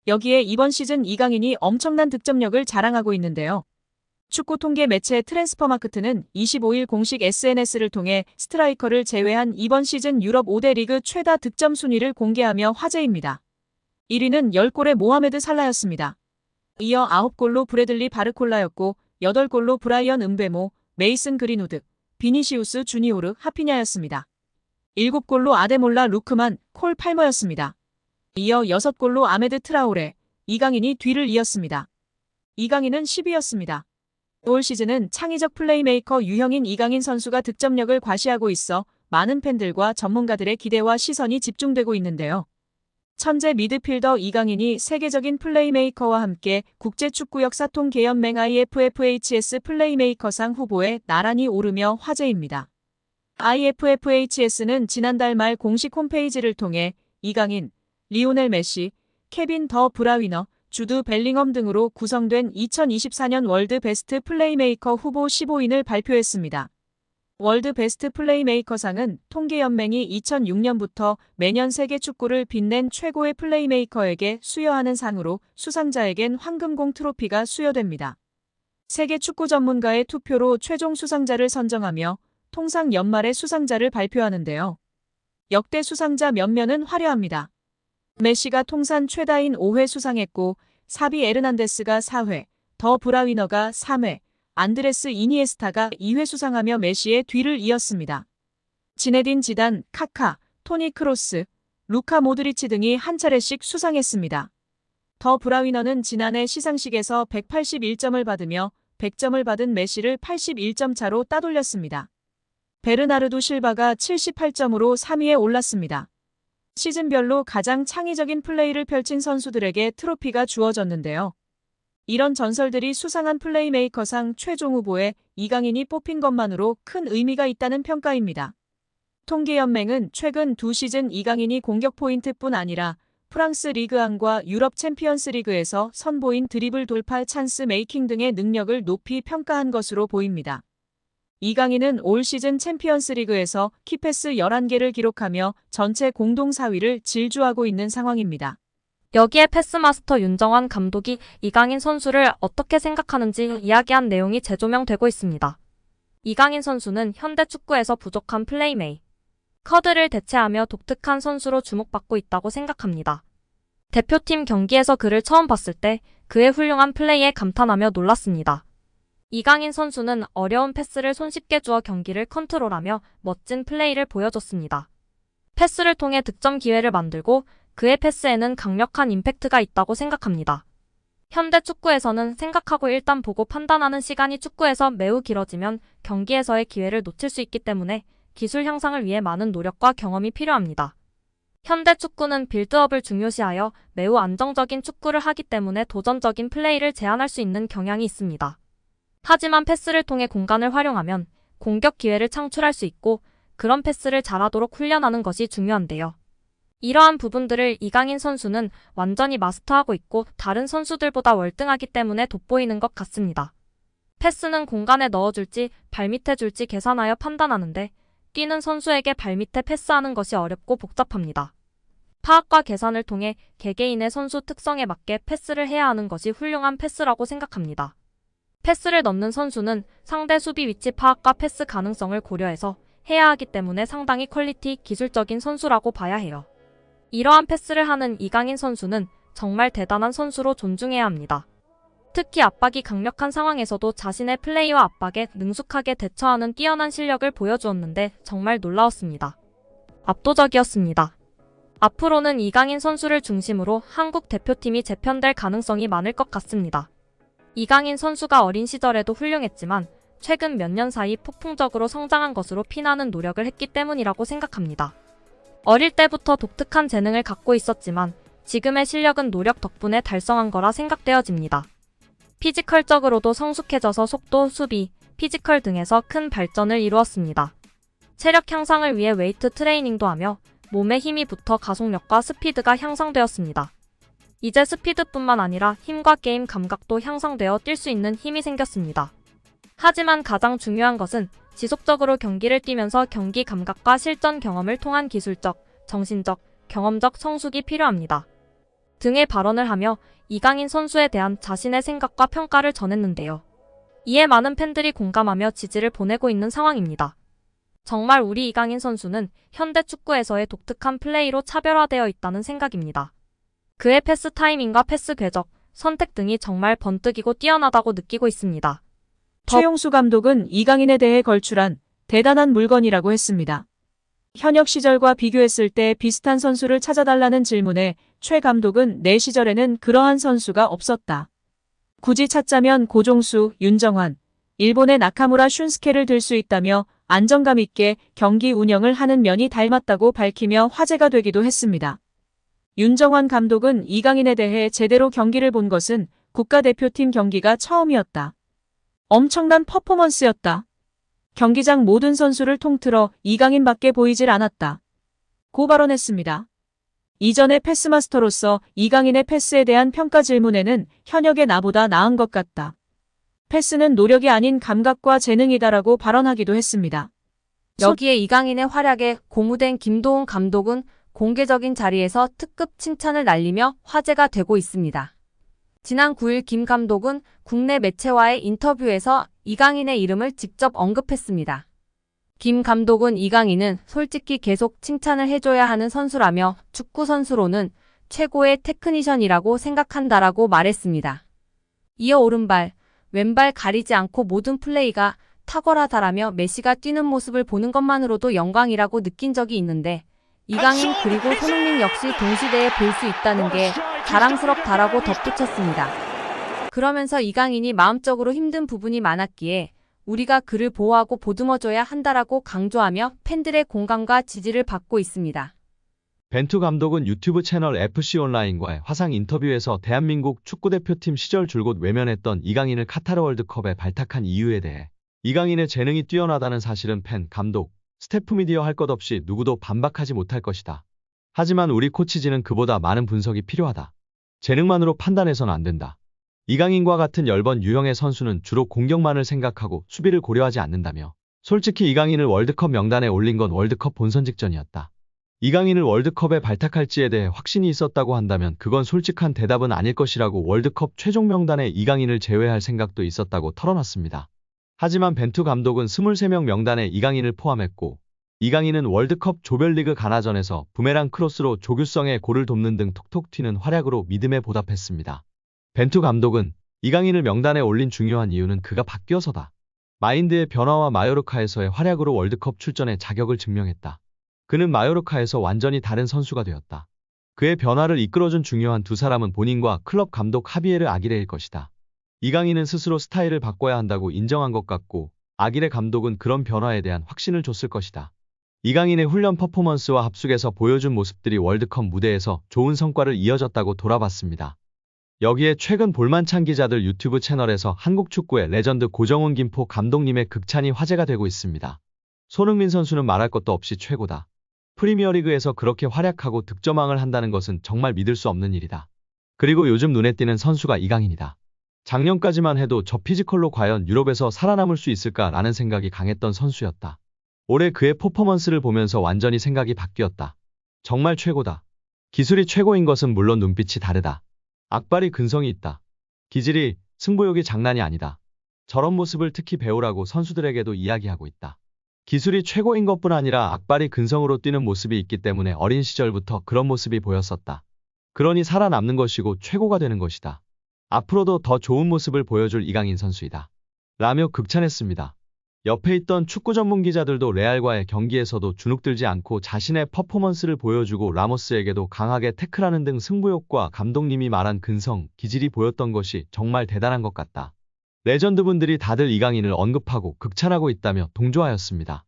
여기에 이번 시즌 이강인이 엄청난 득점력을 자랑하고 있는데요. 축구 통계 매체 트랜스퍼마크트는 25일 공식 SNS를 통해 스트라이커를 제외한 이번 시즌 유럽 5대 리그 최다 득점 순위를 공개하며 화제입니다. 1위는 10골의 모하메드 살라였습니다. 이어 9골로 브래들리 바르콜라였고 8골로 브라이언 음베모, 메이슨 그린우드, 비니시우스 주니오르 하피냐였습니다. 7골로 아데몰라 루크만, 콜 팔머였습니다. 이어 6골로 아메드 트라오레, 이강인이 뒤를 이었습니다. 이강인은 10위였습니다. 올 시즌은 창의적 플레이메이커 유형인 이강인 선수가 득점력을 과시하고 있어 많은 팬들과 전문가들의 기대와 시선이 집중되고 있는데요. 천재 미드필더 이강인이 세계적인 플레이메이커와 함께 국제축구 역사통계연맹 IFFHS 플레이메이커상 후보에 나란히 오르며 화제입니다. IFFHS는 지난달 말 공식 홈페이지를 통해 이강인, 리오넬 메시, 케빈 더 브라위너, 주드 벨링엄 등으로 구성된 2024년 월드 베스트 플레이메이커 후보 15인을 발표했습니다. 월드 베스트 플레이메이커상은 통계연맹이 2006년부터 매년 세계 축구를 빛낸 최고의 플레이메이커에게 수여하는 상으로 수상자에겐 황금공 트로피가 수여됩니다. 세계 축구 전문가의 투표로 최종 수상자를 선정하며 통상 연말에 수상자를 발표하는데요. 역대 수상자 면면은 화려합니다. 메시가 통산 최다인 5회 수상했고 사비 에르난데스가 4회, 더 브라위너가 3회, 안드레스 이니에스타가 2회 수상하며 메시의 뒤를 이었습니다. 지네딘 지단, 카카, 토니 크로스, 루카 모드리치 등이 한 차례씩 수상했습니다. 더 브라위너는 지난해 시상식에서 181점을 받으며 100점을 받은 메시를 81점 차로 따돌렸습니다. 베르나르도 실바가 78점으로 3위에 올랐습니다. 시즌별로 가장 창의적인 플레이를 펼친 선수들에게 트로피가 주어졌는데요. 이런 전설들이 수상한 플레이메이커상 최종 후보에 이강인이 뽑힌 것만으로 큰 의미가 있다는 평가입니다. 통계연맹은 최근 2시즌 이강인이 공격 포인트뿐 아니라 프랑스 리그안과 유럽 챔피언스 리그에서 선보인 드리블 돌파 찬스 메이킹 등의 능력을 높이 평가한 것으로 보입니다. 이강인은 올 시즌 챔피언스 리그에서 키패스 11개를 기록하며 전체 공동 4위를 질주하고 있는 상황입니다. 여기에 패스마스터 윤정환 감독이 이강인 선수를 어떻게 생각하는지 이야기한 내용이 재조명되고 있습니다. 이강인 선수는 현대 축구에서 부족한 플레이메이커들을 대체하며 독특한 선수로 주목받고 있다고 생각합니다. 대표팀 경기에서 그를 처음 봤을 때 그의 훌륭한 플레이에 감탄하며 놀랐습니다. 이강인 선수는 어려운 패스를 손쉽게 주어 경기를 컨트롤하며 멋진 플레이를 보여줬습니다. 패스를 통해 득점 기회를 만들고 그의 패스에는 강력한 임팩트가 있다고 생각합니다. 현대 축구에서는 생각하고 일단 보고 판단하는 시간이 축구에서 매우 길어지면 경기에서의 기회를 놓칠 수 있기 때문에 기술 향상을 위해 많은 노력과 경험이 필요합니다. 현대 축구는 빌드업을 중요시하여 매우 안정적인 축구를 하기 때문에 도전적인 플레이를 제한할 수 있는 경향이 있습니다. 하지만 패스를 통해 공간을 활용하면 공격 기회를 창출할 수 있고 그런 패스를 잘하도록 훈련하는 것이 중요한데요. 이러한 부분들을 이강인 선수는 완전히 마스터하고 있고 다른 선수들보다 월등하기 때문에 돋보이는 것 같습니다. 패스는 공간에 넣어줄지 발밑에 줄지 계산하여 판단하는데 뛰는 선수에게 발밑에 패스하는 것이 어렵고 복잡합니다. 파악과 계산을 통해 개개인의 선수 특성에 맞게 패스를 해야 하는 것이 훌륭한 패스라고 생각합니다. 패스를 넣는 선수는 상대 수비 위치 파악과 패스 가능성을 고려해서 해야 하기 때문에 상당히 퀄리티 기술적인 선수라고 봐야 해요. 이러한 패스를 하는 이강인 선수는 정말 대단한 선수로 존중해야 합니다. 특히 압박이 강력한 상황에서도 자신의 플레이와 압박에 능숙하게 대처하는 뛰어난 실력을 보여주었는데 정말 놀라웠습니다. 압도적이었습니다. 앞으로는 이강인 선수를 중심으로 한국 대표팀이 재편될 가능성이 많을 것 같습니다. 이강인 선수가 어린 시절에도 훌륭했지만 최근 몇 년 사이 폭풍적으로 성장한 것으로 피나는 노력을 했기 때문이라고 생각합니다. 어릴 때부터 독특한 재능을 갖고 있었지만 지금의 실력은 노력 덕분에 달성한 거라 생각되어집니다. 피지컬적으로도 성숙해져서 속도, 수비, 피지컬 등에서 큰 발전을 이루었습니다. 체력 향상을 위해 웨이트 트레이닝도 하며 몸에 힘이 붙어 가속력과 스피드가 향상되었습니다. 이제 스피드뿐만 아니라 힘과 게임 감각도 향상되어 뛸 수 있는 힘이 생겼습니다. 하지만 가장 중요한 것은 지속적으로 경기를 뛰면서 경기 감각과 실전 경험을 통한 기술적, 정신적, 경험적 성숙이 필요합니다. 등의 발언을 하며 이강인 선수에 대한 자신의 생각과 평가를 전했는데요. 이에 많은 팬들이 공감하며 지지를 보내고 있는 상황입니다. 정말 우리 이강인 선수는 현대 축구에서의 독특한 플레이로 차별화되어 있다는 생각입니다. 그의 패스 타이밍과 패스 궤적, 선택 등이 정말 번뜩이고 뛰어나다고 느끼고 있습니다. 최용수 감독은 이강인에 대해 걸출한 대단한 물건이라고 했습니다. 현역 시절과 비교했을 때 비슷한 선수를 찾아달라는 질문에 최 감독은 내 시절에는 그러한 선수가 없었다. 굳이 찾자면 고종수, 윤정환, 일본의 나카무라 슌스케를 들 수 있다며 안정감 있게 경기 운영을 하는 면이 닮았다고 밝히며 화제가 되기도 했습니다. 윤정환 감독은 이강인에 대해 제대로 경기를 본 것은 국가대표팀 경기가 처음이었다. 엄청난 퍼포먼스였다. 경기장 모든 선수를 통틀어 이강인밖에 보이질 않았다. 고 발언했습니다. 이전의 패스마스터로서 이강인의 패스에 대한 평가 질문에는 현역의 나보다 나은 것 같다. 패스는 노력이 아닌 감각과 재능이다라고 발언하기도 했습니다. 여기에 이강인의 활약에 고무된 김도훈 감독은 공개적인 자리에서 특급 칭찬을 날리며 화제가 되고 있습니다. 지난 9일 김 감독은 국내 매체와의 인터뷰에서 이강인의 이름을 직접 언급했습니다. 김 감독은 이강인은 솔직히 계속 칭찬을 해줘야 하는 선수라며 축구 선수로는 최고의 테크니션이라고 생각한다라고 말했습니다. 이어 오른발, 왼발 가리지 않고 모든 플레이가 탁월하다라며 메시가 뛰는 모습을 보는 것만으로도 영광이라고 느낀 적이 있는데 이강인 그리고 손흥민 역시 동시대에 볼 수 있다는 게 자랑스럽다라고 덧붙였습니다. 그러면서 이강인이 마음적으로 힘든 부분이 많았기에 우리가 그를 보호하고 보듬어줘야 한다라고 강조하며 팬들의 공감과 지지를 받고 있습니다. 벤투 감독은 유튜브 채널 FC온라인과의 화상 인터뷰에서 대한민국 축구대표팀 시절 줄곧 외면했던 이강인을 카타르 월드컵에 발탁한 이유에 대해 이강인의 재능이 뛰어나다는 사실은 팬, 감독, 스태프 미디어 할 것 없이 누구도 반박하지 못할 것이다. 하지만 우리 코치진은 그보다 많은 분석이 필요하다. 재능만으로 판단해서는 안 된다. 이강인과 같은 열번 유형의 선수는 주로 공격만을 생각하고 수비를 고려하지 않는다며 솔직히 이강인을 월드컵 명단에 올린 건 월드컵 본선 직전이었다. 이강인을 월드컵에 발탁할지에 대해 확신이 있었다고 한다면 그건 솔직한 대답은 아닐 것이라고 월드컵 최종 명단에 이강인을 제외할 생각도 있었다고 털어놨습니다. 하지만 벤투 감독은 23명 명단에 이강인을 포함했고 이강인은 월드컵 조별리그 가나전에서 부메랑 크로스로 조규성의 골을 돕는 등 톡톡 튀는 활약으로 믿음에 보답했습니다. 벤투 감독은 이강인을 명단에 올린 중요한 이유는 그가 바뀌어서다. 마인드의 변화와 마요르카에서의 활약으로 월드컵 출전의 자격을 증명했다. 그는 마요르카에서 완전히 다른 선수가 되었다. 그의 변화를 이끌어준 중요한 두 사람은 본인과 클럽 감독 하비에르 아기레일 것이다. 이강인은 스스로 스타일을 바꿔야 한다고 인정한 것 같고 아기레 감독은 그런 변화에 대한 확신을 줬을 것이다. 이강인의 훈련 퍼포먼스와 합숙에서 보여준 모습들이 월드컵 무대에서 좋은 성과를 이어졌다고 돌아봤습니다. 여기에 최근 볼만찬 기자들 유튜브 채널에서 한국 축구의 레전드 고정훈 김포 감독님의 극찬이 화제가 되고 있습니다. 손흥민 선수는 말할 것도 없이 최고다. 프리미어리그에서 그렇게 활약하고 득점왕을 한다는 것은 정말 믿을 수 없는 일이다. 그리고 요즘 눈에 띄는 선수가 이강인이다. 작년까지만 해도 저 피지컬로 과연 유럽에서 살아남을 수 있을까라는 생각이 강했던 선수였다. 올해 그의 퍼포먼스를 보면서 완전히 생각이 바뀌었다. 정말 최고다. 기술이 최고인 것은 물론 눈빛이 다르다. 악발이 근성이 있다. 기질이, 승부욕이 장난이 아니다. 저런 모습을 특히 배우라고 선수들에게도 이야기하고 있다. 기술이 최고인 것뿐 아니라 악발이 근성으로 뛰는 모습이 있기 때문에 어린 시절부터 그런 모습이 보였었다. 그러니 살아남는 것이고 최고가 되는 것이다. 앞으로도 더 좋은 모습을 보여줄 이강인 선수이다. 라며 극찬했습니다. 옆에 있던 축구 전문 기자들도 레알과의 경기에서도 주눅들지 않고 자신의 퍼포먼스를 보여주고 라모스에게도 강하게 태클하는 등 승부욕과 감독님이 말한 근성, 기질이 보였던 것이 정말 대단한 것 같다. 레전드분들이 다들 이강인을 언급하고 극찬하고 있다며 동조하였습니다.